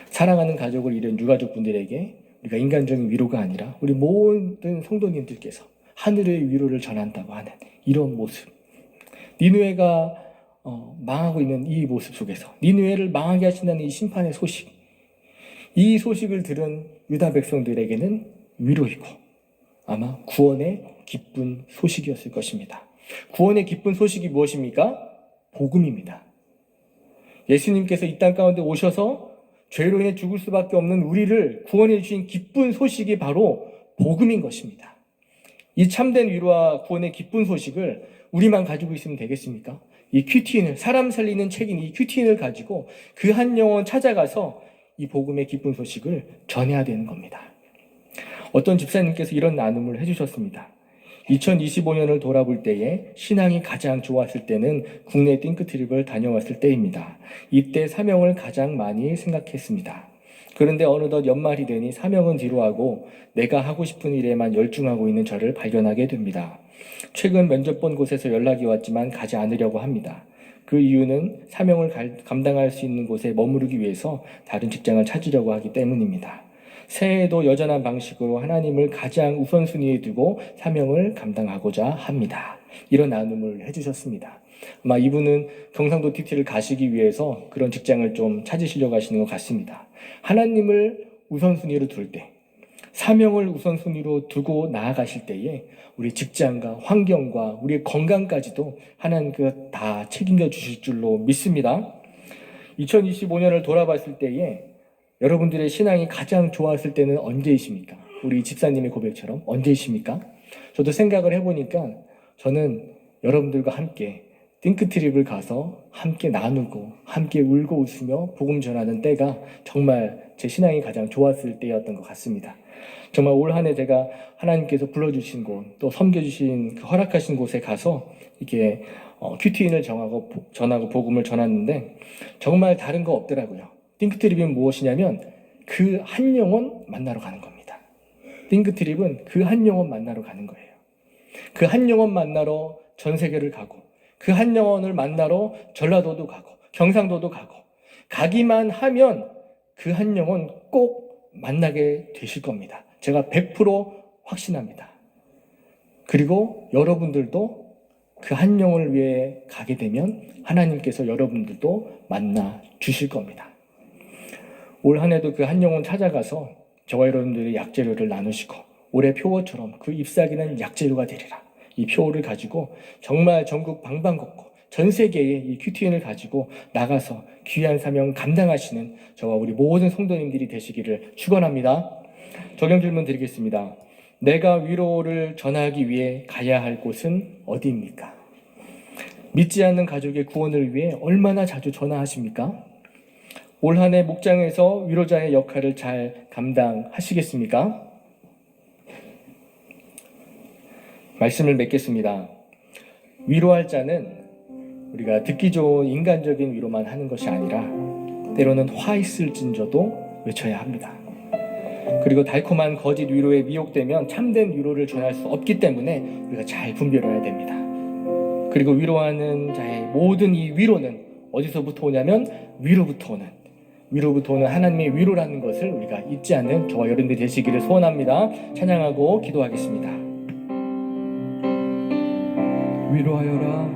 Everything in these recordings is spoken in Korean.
사랑하는 가족을 잃은 유가족분들에게 우리가 인간적인 위로가 아니라 우리 모든 성도님들께서 하늘의 위로를 전한다고 하는 이런 모습. 니느웨가 망하고 있는 이 모습 속에서 니느웨를 망하게 하신다는 이 심판의 소식, 이 소식을 들은 유다 백성들에게는 위로이고 아마 구원의 기쁜 소식이었을 것입니다. 구원의 기쁜 소식이 무엇입니까? 복음입니다. 예수님께서 이 땅 가운데 오셔서 죄로 인해 죽을 수밖에 없는 우리를 구원해 주신 기쁜 소식이 바로 복음인 것입니다. 이 참된 위로와 구원의 기쁜 소식을 우리만 가지고 있으면 되겠습니까? 이 큐티인을, 사람 살리는 책인 이 큐티인을 가지고 그 한 영혼 찾아가서 이 복음의 기쁜 소식을 전해야 되는 겁니다. 어떤 집사님께서 이런 나눔을 해주셨습니다. 2025년을 돌아볼 때에 신앙이 가장 좋았을 때는 국내 띵크트립을 다녀왔을 때입니다. 이때 사명을 가장 많이 생각했습니다. 그런데 어느덧 연말이 되니 사명은 뒤로하고 내가 하고 싶은 일에만 열중하고 있는 저를 발견하게 됩니다. 최근 면접 본 곳에서 연락이 왔지만 가지 않으려고 합니다. 그 이유는 사명을 감당할 수 있는 곳에 머무르기 위해서 다른 직장을 찾으려고 하기 때문입니다. 새해에도 여전한 방식으로 하나님을 가장 우선순위에 두고 사명을 감당하고자 합니다. 이런 나눔을 해주셨습니다. 아마 이분은 경상도 TT를 가시기 위해서 그런 직장을 좀 찾으시려고 하시는 것 같습니다. 하나님을 우선순위로 둘 때, 사명을 우선순위로 두고 나아가실 때에 우리 직장과 환경과 우리의 건강까지도 하나님께서 다 책임져 주실 줄로 믿습니다. 2025년을 돌아봤을 때에 여러분들의 신앙이 가장 좋았을 때는 언제이십니까? 우리 집사님의 고백처럼 언제이십니까? 저도 생각을 해보니까 저는 여러분들과 함께 띵크트립을 가서 함께 나누고 함께 울고 웃으며 복음 전하는 때가 정말 제 신앙이 가장 좋았을 때였던 것 같습니다. 정말 올 한 해 제가 하나님께서 불러주신 곳, 또 섬겨주신 그 허락하신 곳에 가서 이렇게 큐티인을 전하고 복음을 전했는데 정말 다른 거 없더라고요. 띵크트립은 무엇이냐면 그 한 영혼 만나러 가는 겁니다. 띵크트립은 그 한 영혼 만나러 가는 거예요. 그 한 영혼 만나러 전 세계를 가고 그 한 영혼을 만나러 전라도도 가고 경상도도 가고 가기만 하면 그 한 영혼 꼭 만나게 되실 겁니다. 제가 100% 확신합니다. 그리고 여러분들도 그 한 영혼을 위해 가게 되면 하나님께서 여러분들도 만나 주실 겁니다. 올 한 해도 그 한 영혼 찾아가서 저와 여러분들의 약재료를 나누시고 올해 표어처럼 그 잎사귀는 약재료가 되리라. 이 표어를 가지고 정말 전국 방방곡곡 전 세계의 이 큐티인을 가지고 나가서 귀한 사명 감당하시는 저와 우리 모든 성도님들이 되시기를 축원합니다. 적용 질문 드리겠습니다. 내가 위로를 전하기 위해 가야 할 곳은 어디입니까? 믿지 않는 가족의 구원을 위해 얼마나 자주 전화하십니까? 올 한 해 목장에서 위로자의 역할을 잘 감당하시겠습니까? 말씀을 맺겠습니다. 위로할 자는 우리가 듣기 좋은 인간적인 위로만 하는 것이 아니라 때로는 화 있을진저도 외쳐야 합니다. 그리고 달콤한 거짓 위로에 미혹되면 참된 위로를 전할 수 없기 때문에 우리가 잘 분별해야 됩니다. 그리고 위로하는 자의 모든 이 위로는 어디서부터 오냐면 위로부터 오는 하나님의 위로라는 것을 우리가 잊지 않는 저와 여러분들이 되시기를 소원합니다. 찬양하고 기도하겠습니다. 위로하여라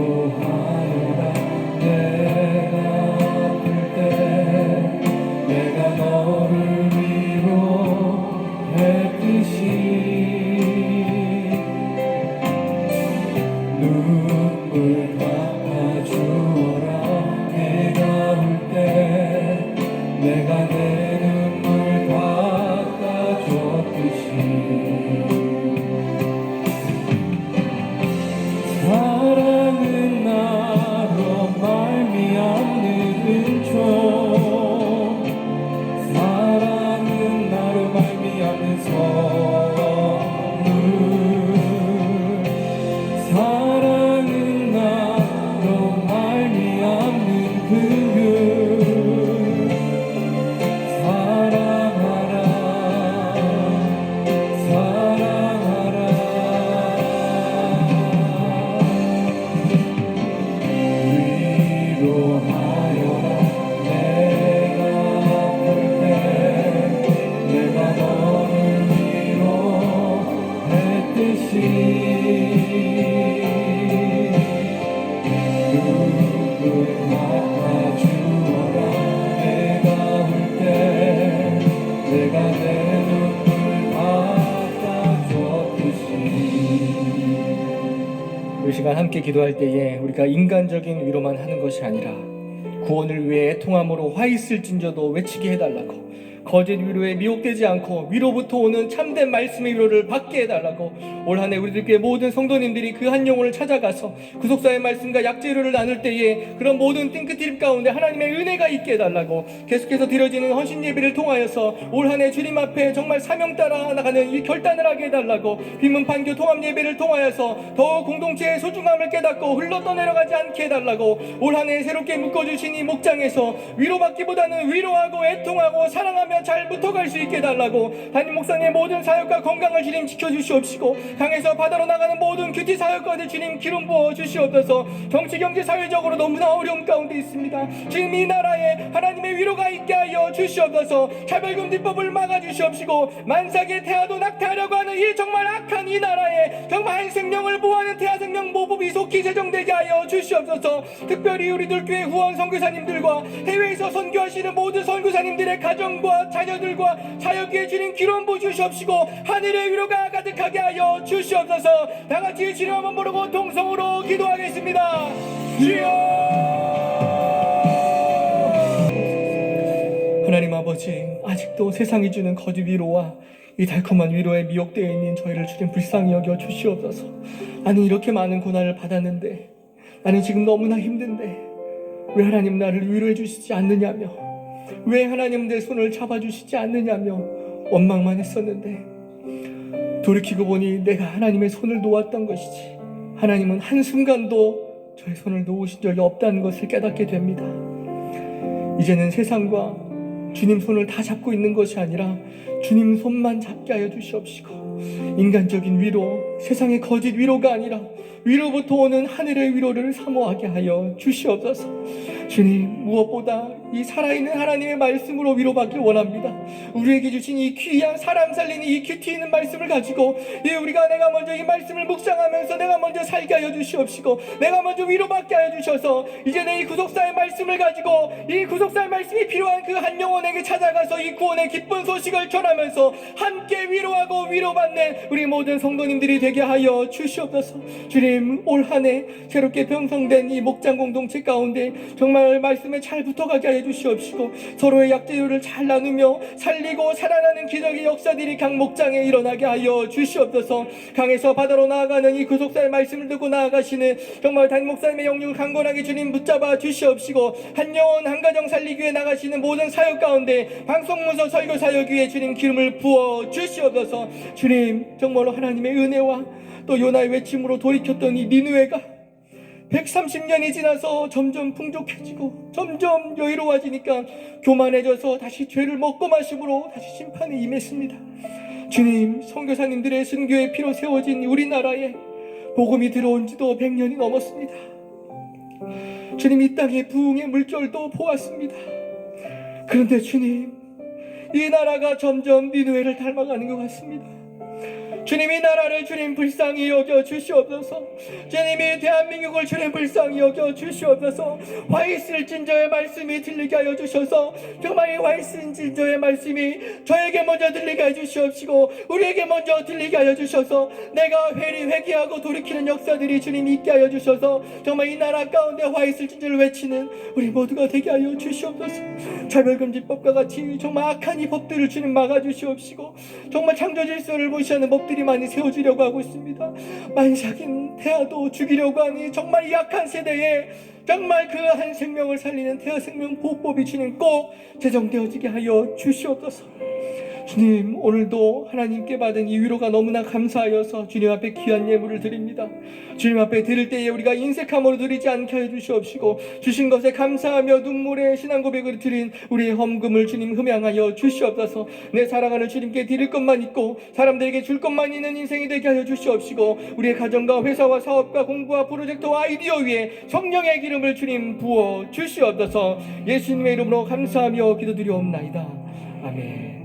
위로하여라 내가 아플 때 내가 너를 위로했듯이 눈물 닦아주어라 내가 울 때 내가 내 눈물 닦아줬듯이 사랑 시간 함께 기도할 때에 우리가 인간적인 위로만 하는 것이 아니라 구원을 위해 애통함으로 화 있을진저도 외치게 해달라고, 거짓 위로에 미혹되지 않고 위로부터 오는 참된 말씀의 위로를 받게 해달라고, 올 한 해 우리들께 모든 성도님들이 그 한 영혼을 찾아가서 구속사의 말씀과 약재료를 나눌 때에 그런 모든 띵크트립 가운데 하나님의 은혜가 있게 해달라고, 계속해서 드려지는 헌신 예배를 통하여서 올 한 해 주님 앞에 정말 사명 따라 나가는 이 결단을 하게 해달라고, 빈문 판교 통합 예배를 통하여서 더욱 공동체의 소중함을 깨닫고 흘러 떠내려가지 않게 해달라고, 올 한 해 새롭게 묶어주신 이 목장에서 위로받기보다는 위로하고 애통하고 사랑하며 잘 붙어갈 수 있게 해달라고, 담임 목사님의 모든 사역과 건강을 주님 지켜주시옵시고, 강에서 바다로 나가는 모든 큐티 사역과들 주님 기름 부어 주시옵소서. 정치 경제 사회적으로 너무나 어려움 가운데 있습니다. 지금 이 나라에 하나님의 위로가 있게 하여 주시옵소서. 차별금지법을 막아주시옵시고, 만삭의 태아도 낙태하려고 하는 이 정말 악한 이 나라에 정말 한 생명을 보호하는 태아생명 보호법이 속히 제정되게 하여 주시옵소서. 특별히 우리들 교회 후원 선교사님들과 해외에서 선교하시는 모든 선교사님들의 가정과 자녀들과 사역에 주님 기름 부어 주시옵시고, 하늘의 위로가 가득하게 하여 주시옵소서. 다같이 주님 한번 부르고 동성으로 기도하겠습니다. 주여! 하나님 아버지, 아직도 세상이 주는 거짓 위로와 이 달콤한 위로에 미혹되어 있는 저희를 주님 불쌍히 여겨 주시옵소서. 나는 이렇게 많은 고난을 받았는데, 나는 지금 너무나 힘든데 왜 하나님 나를 위로해 주시지 않느냐며, 왜 하나님 내 손을 잡아주시지 않느냐며 원망만 했었는데, 돌이키고 보니 내가 하나님의 손을 놓았던 것이지, 하나님은 한순간도 저의 손을 놓으신 적이 없다는 것을 깨닫게 됩니다. 이제는 세상과 주님 손을 다 잡고 있는 것이 아니라 주님 손만 잡게 하여 주시옵시고, 인간적인 위로, 세상의 거짓 위로가 아니라 위로부터 오는 하늘의 위로를 사모하게 하여 주시옵소서. 주님, 무엇보다 이 살아있는 하나님의 말씀으로 위로받길 원합니다. 우리에게 주신 이 귀한 사람 살리는 이 큐티 있는 말씀을 가지고 내가 먼저 이 말씀을 묵상하면서 내가 먼저 살게 하여 주시옵시고, 내가 먼저 위로받게 하여 주셔서 이제는 이 구속사의 말씀을 가지고 이 구속사의 말씀이 필요한 그 한 영혼에게 찾아가서 이 구원의 기쁜 소식을 전하면서 함께 위로하고 위로받는 우리 모든 성도님들이 되게 하여 주시옵소서. 주님, 올 한 해 새롭게 편성된 이 목장 공동체 가운데 정말 말씀에 잘 붙어가게 하여 주시옵시고, 서로의 약재료를 잘 나누며 살리고 살아나는 기적의 역사들이 각 목장에 일어나게 하여 주시옵소서. 강에서 바다로 나아가는 이 구속사의 말씀을 듣고 나아가시는 정말 담임 목사님의 영역을 강건하게 주님 붙잡아 주시옵시고, 한 영혼 한 가정 살리기 위해 나가시는 모든 사역 가운데 방송문서 설교 사역 위에 주님 기름을 부어 주시옵소서. 주님, 정말로 하나님의 은혜와 또 요나의 외침으로 돌이켰던 이 니느웨가 130년이 지나서 점점 풍족해지고 점점 여유로워지니까 교만해져서 다시 죄를 먹고 마심으로 다시 심판에 임했습니다. 주님, 선교사님들의 순교의 피로 세워진 우리나라에 복음이 들어온 지도 100년이 넘었습니다. 주님, 이 땅의 부흥의 물결도 보았습니다. 그런데 주님, 이 나라가 점점 니느웨를 닮아가는 것 같습니다. 주님, 이 나라를 주님 불쌍히 여겨 주시옵소서. 주님이 대한민국을 주님 불쌍히 여겨 주시옵소서. 화 있을 진저의 말씀이 들리게 하여 주셔서 정말 이 화 있을 진저의 말씀이 저에게 먼저 들리게 하여 주시옵시고, 우리에게 먼저 들리게 하여 주셔서 내가 회개하고 돌이키는 역사들이 주님 있게 하여 주셔서 정말 이 나라 가운데 화 있을 진저를 외치는 우리 모두가 되게 하여 주시옵소서. 차별금지법과 같이 정말 악한 이 법들을 주님 막아주시옵시고, 정말 창조 질서를 무시하는 법들이 많이 세워지려고 하고 있습니다. 만삭인 태아도 죽이려고 하니 정말 이 약한 세대에 정말 그 한 생명을 살리는 태아생명 보호법이 주님 꼭 제정되어지게 하여 주시옵소서. 주님, 오늘도 하나님께 받은 이 위로가 너무나 감사하여서 주님 앞에 귀한 예물을 드립니다. 주님 앞에 드릴 때에 우리가 인색함으로 드리지 않게 해 주시옵시고, 주신 것에 감사하며 눈물의 신앙 고백을 드린 우리의 헌금을 주님 흠양하여 주시옵소서. 내 사랑하는 주님께 드릴 것만 있고 사람들에게 줄 것만 있는 인생이 되게 하여 주시옵시고, 우리의 가정과 회사와 사업과 공부와 프로젝트와 아이디어 위에 성령의 기름을 주님 부어 주시옵소서. 예수님의 이름으로 감사하며 기도드리옵나이다. 아멘.